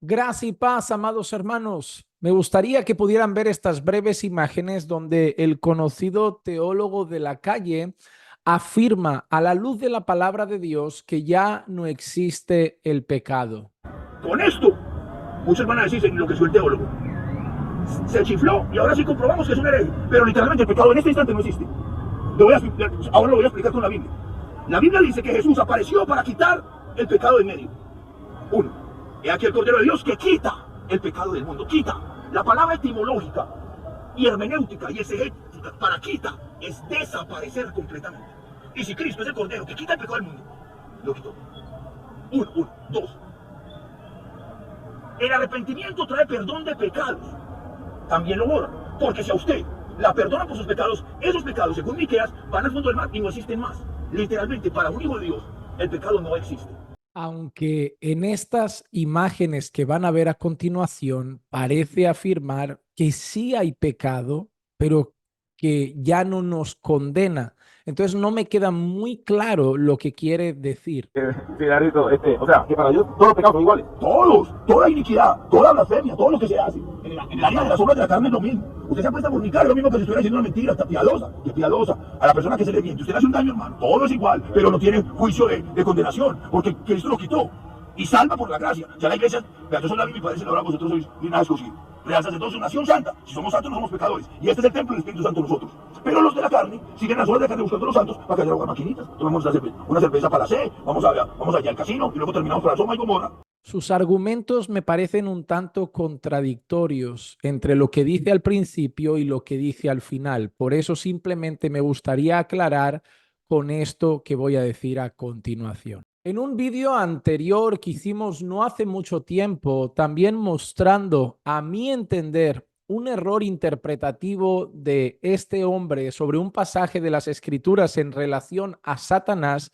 Gracia y paz, amados hermanos. Me gustaría que pudieran ver estas breves imágenes donde el conocido teólogo de la calle afirma a la luz de la palabra de Dios que ya no existe el pecado. Con esto, muchos van a decir, lo que soy el teólogo, se chifló y ahora sí comprobamos que es un hereje. Pero literalmente el pecado en este instante no existe. Ahora lo voy a explicar con la Biblia. La Biblia dice que Jesús apareció para quitar el pecado de en medio. Uno, he aquí el Cordero de Dios que quita el pecado del mundo. Quita. La palabra etimológica y hermenéutica y exegética para quita es desaparecer completamente. Y si Cristo es el Cordero que quita el pecado del mundo, lo quitó. Uno. Dos, el arrepentimiento trae perdón de pecados. También lo borra. Porque si a usted la perdona por sus pecados, esos pecados, según Miqueas, van al fondo del mar y no existen más. Literalmente, para un hijo de Dios, el pecado no existe. Aunque en estas imágenes que van a ver a continuación parece afirmar que sí hay pecado, pero que ya no nos condena. Entonces no me queda muy claro lo que quiere decir. Filarito, o sea, que para Dios todos los pecados son iguales. Todos, toda iniquidad, toda blasfemia, todo lo que se hace. En el área de las obras de la carne es lo mismo. Usted se apuesta a fornicar, es lo mismo que si estuviera diciendo una mentira, está piadosa, y es piadosa. A la persona que se le miente, usted le hace un daño, hermano, todo es igual, pero no tiene juicio de condenación, porque Cristo lo quitó. Y salva por la gracia. Ya la iglesia, vea, yo soy la Biblia y parece ahora vosotros sois linaje escogido. Real sacerdocio, nación santa. Si somos santos, no somos pecadores. Y este es el templo del Espíritu Santo en nosotros. Pero los de la carne siguen las obras de la carne buscando a los santos para que haya jugar maquinitas. Tomamos una cerveza para la C, vamos allá al casino y luego terminamos para Soma y Gomorra. Sus argumentos me parecen un tanto contradictorios entre lo que dice al principio y lo que dice al final. Por eso simplemente me gustaría aclarar con esto que voy a decir a continuación. En un vídeo anterior que hicimos no hace mucho tiempo, también mostrando, a mi entender, un error interpretativo de este hombre sobre un pasaje de las Escrituras en relación a Satanás,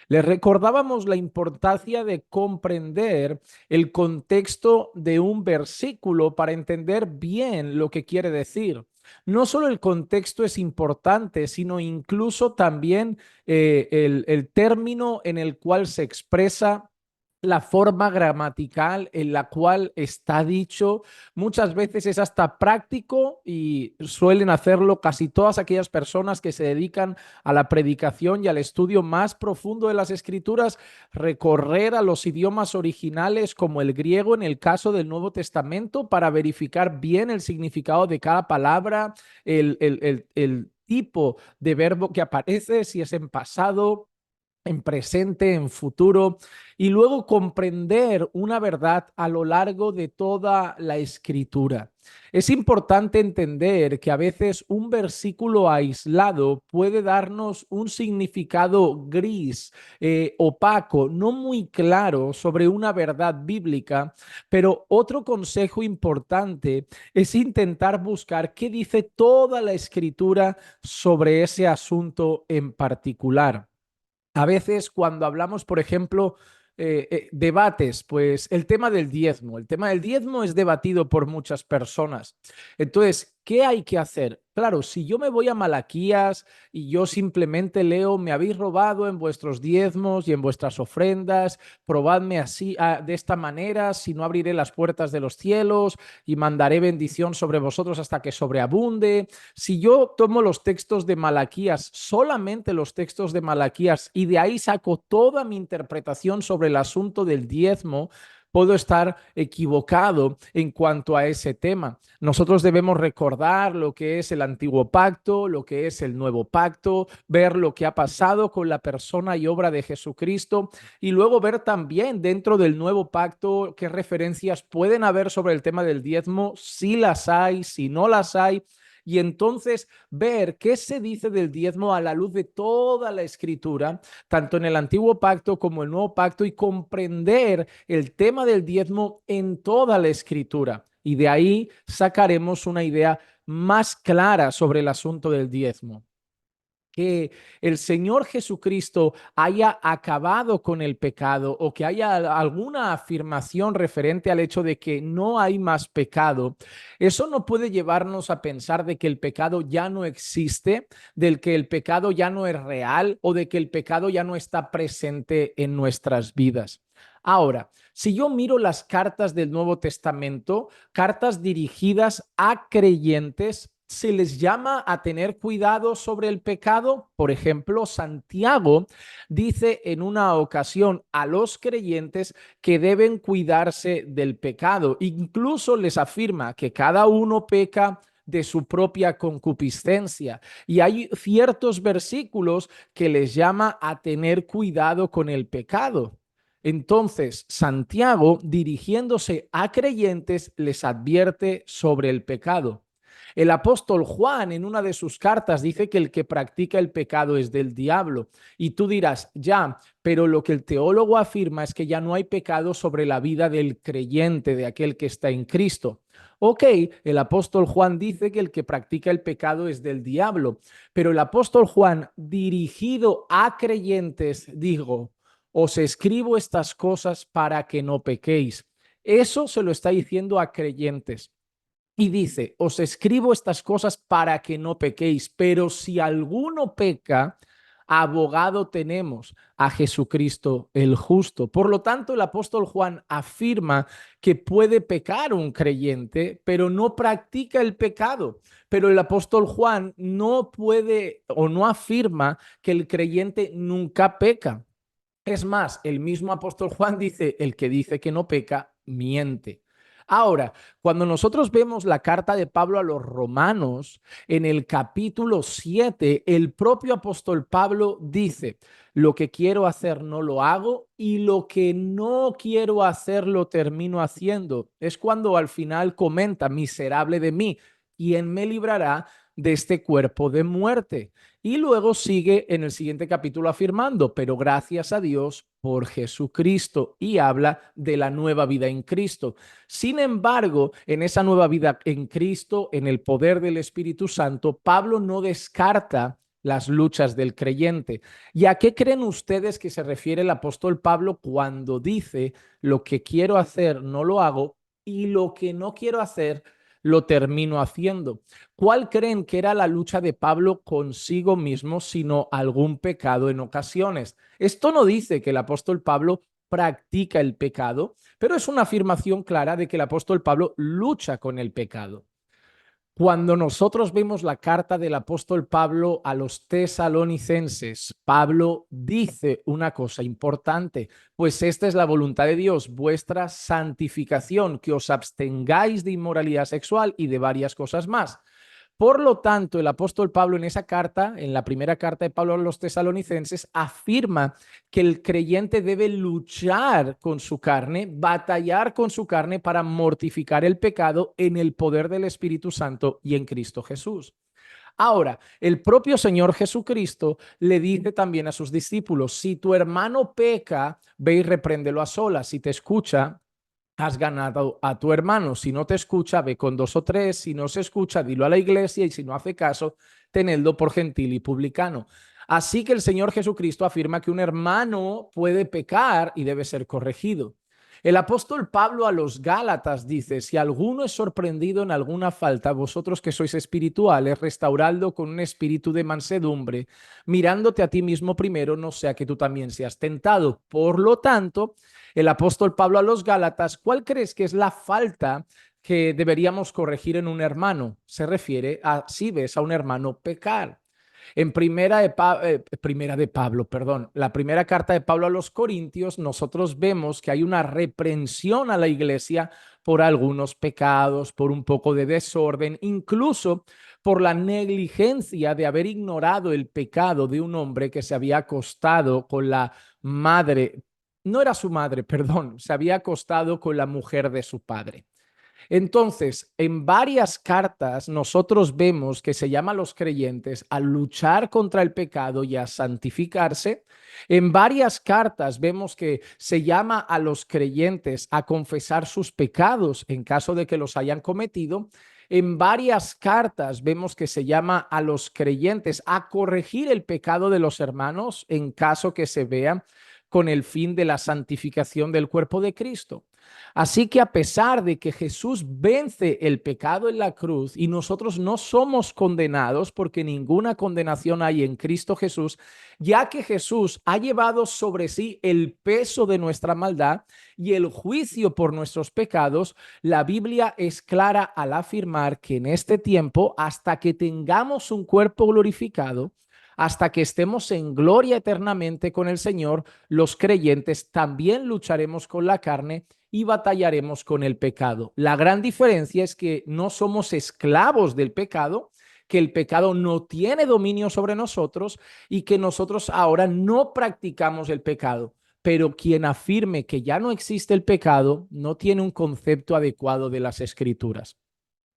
le recordábamos la importancia de comprender el contexto de un versículo para entender bien lo que quiere decir. No solo el contexto es importante, sino incluso también el término en el cual se expresa, la forma gramatical en la cual está dicho. Muchas veces es hasta práctico y suelen hacerlo casi todas aquellas personas que se dedican a la predicación y al estudio más profundo de las Escrituras, recorrer a los idiomas originales como el griego en el caso del Nuevo Testamento para verificar bien el significado de cada palabra, el tipo de verbo que aparece, si es en pasado, en presente, en futuro, y luego comprender una verdad a lo largo de toda la escritura. Es importante entender que a veces un versículo aislado puede darnos un significado gris, opaco, no muy claro sobre una verdad bíblica, pero otro consejo importante es intentar buscar qué dice toda la escritura sobre ese asunto en particular. A veces cuando hablamos, por ejemplo, debates, pues el tema del diezmo es debatido por muchas personas. Entonces, ¿qué hay que hacer? Claro, si yo me voy a Malaquías y yo simplemente leo, me habéis robado en vuestros diezmos y en vuestras ofrendas, probadme así, de esta manera, si no abriré las puertas de los cielos y mandaré bendición sobre vosotros hasta que sobreabunde. Si yo tomo los textos de Malaquías, solamente los textos de Malaquías, y de ahí saco toda mi interpretación sobre el asunto del diezmo, puedo estar equivocado en cuanto a ese tema. Nosotros debemos recordar lo que es el antiguo pacto, lo que es el nuevo pacto, ver lo que ha pasado con la persona y obra de Jesucristo y luego ver también dentro del nuevo pacto qué referencias pueden haber sobre el tema del diezmo, si las hay, si no las hay, y entonces ver qué se dice del diezmo a la luz de toda la escritura, tanto en el antiguo pacto como el nuevo pacto, y comprender el tema del diezmo en toda la escritura. Y de ahí sacaremos una idea más clara sobre el asunto del diezmo. que el Señor Jesucristo haya acabado con el pecado o que haya alguna afirmación referente al hecho de que no hay más pecado, eso no puede llevarnos a pensar de que el pecado ya no existe, del que el pecado ya no es real o de que el pecado ya no está presente en nuestras vidas. Ahora, si yo miro las cartas del Nuevo Testamento, cartas dirigidas a creyentes, se les llama a tener cuidado sobre el pecado. Por ejemplo, Santiago dice en una ocasión a los creyentes que deben cuidarse del pecado. Incluso les afirma que cada uno peca de su propia concupiscencia. Y hay ciertos versículos que les llama a tener cuidado con el pecado. Entonces, Santiago, dirigiéndose a creyentes, les advierte sobre el pecado. El apóstol Juan en una de sus cartas dice que el que practica el pecado es del diablo. Y tú dirás, ya, pero lo que el teólogo afirma es que ya no hay pecado sobre la vida del creyente, de aquel que está en Cristo. Ok, el apóstol Juan dice que el que practica el pecado es del diablo, pero el apóstol Juan, dirigido a creyentes, dijo, os escribo estas cosas para que no pequéis. Eso se lo está diciendo a creyentes. Y dice, os escribo estas cosas para que no pequéis, pero si alguno peca, abogado tenemos a Jesucristo el justo. Por lo tanto, el apóstol Juan afirma que puede pecar un creyente, pero no practica el pecado. Pero el apóstol Juan no puede o no afirma que el creyente nunca peca. Es más, el mismo apóstol Juan dice, el que dice que no peca, miente. Ahora, cuando nosotros vemos la carta de Pablo a los romanos, en el capítulo 7, el propio apóstol Pablo dice, lo que quiero hacer no lo hago y lo que no quiero hacer lo termino haciendo. Es cuando al final comenta, miserable de mí, ¿quién me librará de este cuerpo de muerte? Y luego sigue en el siguiente capítulo afirmando, pero gracias a Dios por Jesucristo, y habla de la nueva vida en Cristo. Sin embargo, en esa nueva vida en Cristo, en el poder del Espíritu Santo, Pablo no descarta las luchas del creyente. ¿Y a qué creen ustedes que se refiere el apóstol Pablo cuando dice, lo que quiero hacer no lo hago y lo que no quiero hacer lo termino haciendo? ¿Cuál creen que era la lucha de Pablo consigo mismo, sino algún pecado en ocasiones? Esto no dice que el apóstol Pablo practica el pecado, pero es una afirmación clara de que el apóstol Pablo lucha con el pecado. Cuando nosotros vemos la carta del apóstol Pablo a los tesalonicenses, Pablo dice una cosa importante, pues esta es la voluntad de Dios, vuestra santificación, que os abstengáis de inmoralidad sexual y de varias cosas más. Por lo tanto, el apóstol Pablo en esa carta, en la primera carta de Pablo a los tesalonicenses, afirma que el creyente debe luchar con su carne, batallar con su carne para mortificar el pecado en el poder del Espíritu Santo y en Cristo Jesús. Ahora, el propio Señor Jesucristo le dice también a sus discípulos, si tu hermano peca, ve y repréndelo a solas. Si te escucha, has ganado a tu hermano. Si no te escucha, ve con dos o tres. Si no se escucha, dilo a la iglesia. Y si no hace caso, tenedlo por gentil y publicano. Así que el Señor Jesucristo afirma que un hermano puede pecar y debe ser corregido. El apóstol Pablo a los Gálatas dice, si alguno es sorprendido en alguna falta, vosotros que sois espirituales, restauradlo con un espíritu de mansedumbre, mirándote a ti mismo primero, no sea que tú también seas tentado. Por lo tanto, el apóstol Pablo a los Gálatas, ¿cuál crees que es la falta que deberíamos corregir en un hermano? Se refiere a si ves a un hermano pecar. En la primera carta de Pablo a los Corintios, nosotros vemos que hay una reprensión a la iglesia por algunos pecados, por un poco de desorden, incluso por la negligencia de haber ignorado el pecado de un hombre que se había acostado con la madre, no era su madre, perdón, se había acostado con la mujer de su padre. Entonces, en varias cartas nosotros vemos que se llama a los creyentes a luchar contra el pecado y a santificarse. En varias cartas vemos que se llama a los creyentes a confesar sus pecados en caso de que los hayan cometido. En varias cartas vemos que se llama a los creyentes a corregir el pecado de los hermanos en caso que se vea con el fin de la santificación del cuerpo de Cristo. Así que a pesar de que Jesús vence el pecado en la cruz y nosotros no somos condenados porque ninguna condenación hay en Cristo Jesús, ya que Jesús ha llevado sobre sí el peso de nuestra maldad y el juicio por nuestros pecados, la Biblia es clara al afirmar que en este tiempo, hasta que tengamos un cuerpo glorificado, hasta que estemos en gloria eternamente con el Señor, los creyentes también lucharemos con la carne y batallaremos con el pecado. La gran diferencia es que no somos esclavos del pecado, que el pecado no tiene dominio sobre nosotros y que nosotros ahora no practicamos el pecado. Pero quien afirme que ya no existe el pecado no tiene un concepto adecuado de las Escrituras.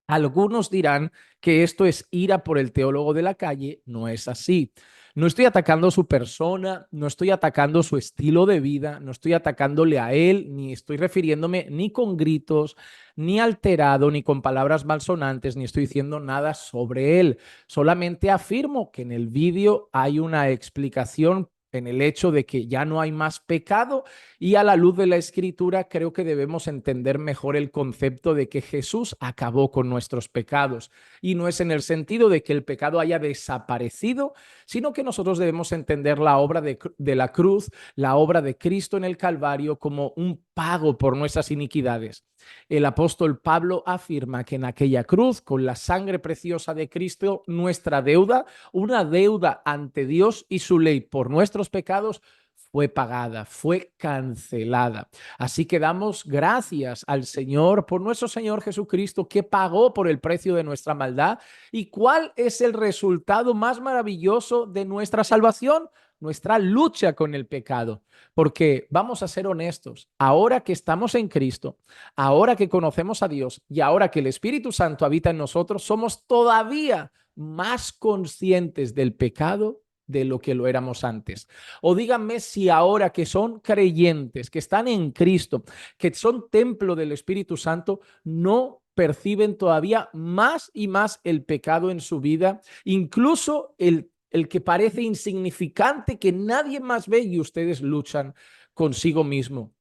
Algunos dirán que esto es ira por el teólogo de la calle. No es así. No estoy atacando su persona, no estoy atacando su estilo de vida, no estoy atacándole a él, ni estoy refiriéndome ni con gritos, ni alterado, ni con palabras malsonantes, ni estoy diciendo nada sobre él. Solamente afirmo que en el vídeo hay una explicación en el hecho de que ya no hay más pecado y a la luz de la Escritura creo que debemos entender mejor el concepto de que Jesús acabó con nuestros pecados y no es en el sentido de que el pecado haya desaparecido, sino que nosotros debemos entender la obra de la cruz, la obra de Cristo en el Calvario como un pago por nuestras iniquidades. El apóstol Pablo afirma que en aquella cruz, con la sangre preciosa de Cristo, nuestra deuda, una deuda ante Dios y su ley por nuestros pecados, fue pagada, fue cancelada. Así que damos gracias al Señor por nuestro Señor Jesucristo que pagó por el precio de nuestra maldad. ¿Y cuál es el resultado más maravilloso de nuestra salvación? Nuestra lucha con el pecado. Porque vamos a ser honestos, ahora que estamos en Cristo, ahora que conocemos a Dios y ahora que el Espíritu Santo habita en nosotros, somos todavía más conscientes del pecado de lo que lo éramos antes. O díganme si ahora que son creyentes, que están en Cristo, que son templo del Espíritu Santo, no perciben todavía más y más el pecado en su vida, incluso el que parece insignificante, que nadie más ve y ustedes luchan consigo mismo.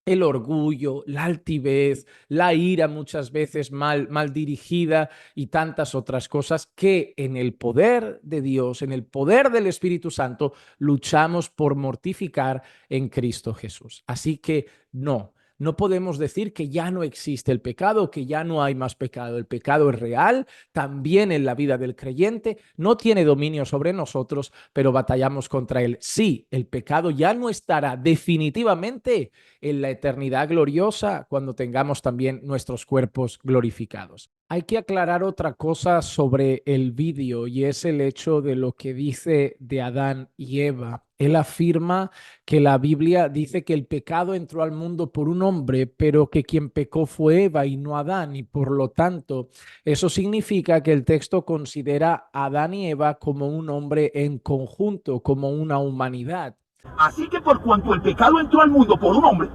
El orgullo, la altivez, la ira muchas veces mal dirigida y tantas otras cosas que en el poder de Dios, en el poder del Espíritu Santo, luchamos por mortificar en Cristo Jesús. Así que no podemos decir que ya no existe el pecado, que ya no hay más pecado. El pecado es real, también en la vida del creyente, no tiene dominio sobre nosotros, pero batallamos contra él. Sí, el pecado ya no estará definitivamente en la eternidad gloriosa cuando tengamos también nuestros cuerpos glorificados. Hay que aclarar otra cosa sobre el vídeo y es el hecho de lo que dice de Adán y Eva. Él afirma que la Biblia dice que el pecado entró al mundo por un hombre, pero que quien pecó fue Eva y no Adán, y por lo tanto eso significa que el texto considera a Adán y Eva como un hombre en conjunto, como una humanidad. Así que por cuanto el pecado entró al mundo por un hombre,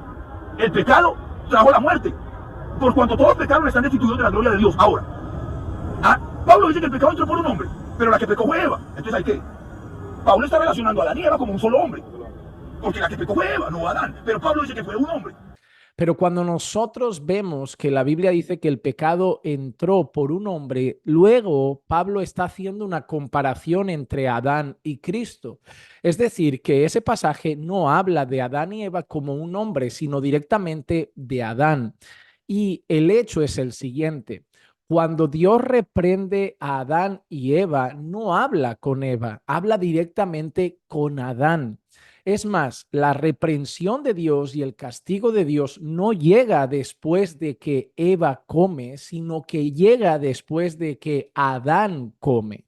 el pecado trajo la muerte. Por cuanto todos pecaron están destituidos de la gloria de Dios. Ahora, Pablo dice que el pecado entró por un hombre, pero la que pecó fue Eva. Entonces hay que... Pablo está relacionando a Adán y Eva como un solo hombre, porque la que pecó fue Eva, no Adán. Pero Pablo dice que fue un hombre. Pero cuando nosotros vemos que la Biblia dice que el pecado entró por un hombre, luego Pablo está haciendo una comparación entre Adán y Cristo. Es decir, que ese pasaje no habla de Adán y Eva como un hombre, sino directamente de Adán. Y el hecho es el siguiente. Cuando Dios reprende a Adán y Eva, no habla con Eva, habla directamente con Adán. Es más, la reprensión de Dios y el castigo de Dios no llega después de que Eva come, sino que llega después de que Adán come.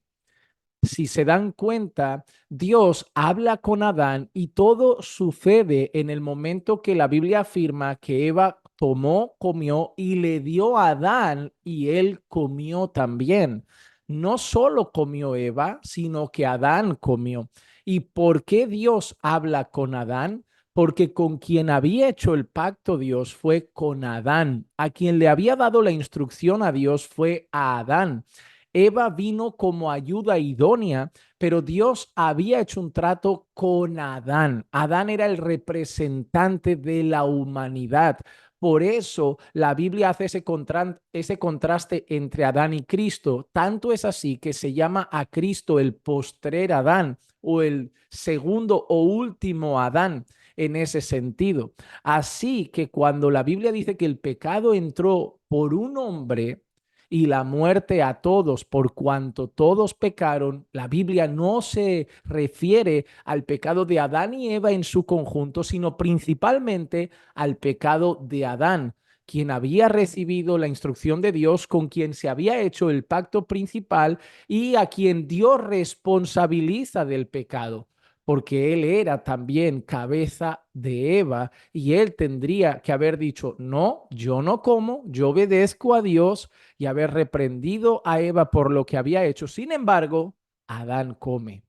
Si se dan cuenta, Dios habla con Adán y todo sucede en el momento que la Biblia afirma que Eva tomó, comió y le dio a Adán y él comió también. No solo comió Eva, sino que Adán comió. ¿Y por qué Dios habla con Adán? porque con quien había hecho el pacto Dios fue con Adán. A quien le había dado la instrucción a Dios fue a Adán. Eva vino como ayuda idónea, pero Dios había hecho un trato con Adán. Adán era el representante de la humanidad. Por eso la Biblia hace ese contraste entre Adán y Cristo. Tanto es así que se llama a Cristo el postrer Adán o el segundo o último Adán en ese sentido. Así que cuando la Biblia dice que el pecado entró por un hombre y la muerte a todos por cuanto todos pecaron, la Biblia no se refiere al pecado de Adán y Eva en su conjunto, sino principalmente al pecado de Adán, quien había recibido la instrucción de Dios, con quien se había hecho el pacto principal y a quien Dios responsabiliza del pecado, porque él era también cabeza de Eva y él tendría que haber dicho, no, yo no como, yo obedezco a Dios y haber reprendido a Eva por lo que había hecho. Sin embargo, Adán come.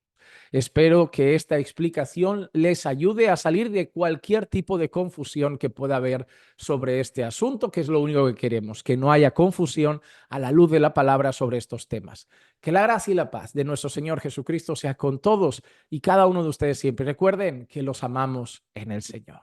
Espero que esta explicación les ayude a salir de cualquier tipo de confusión que pueda haber sobre este asunto, que es lo único que queremos, que no haya confusión a la luz de la palabra sobre estos temas. Que la gracia y la paz de nuestro Señor Jesucristo sea con todos y cada uno de ustedes siempre. Recuerden que los amamos en el Señor.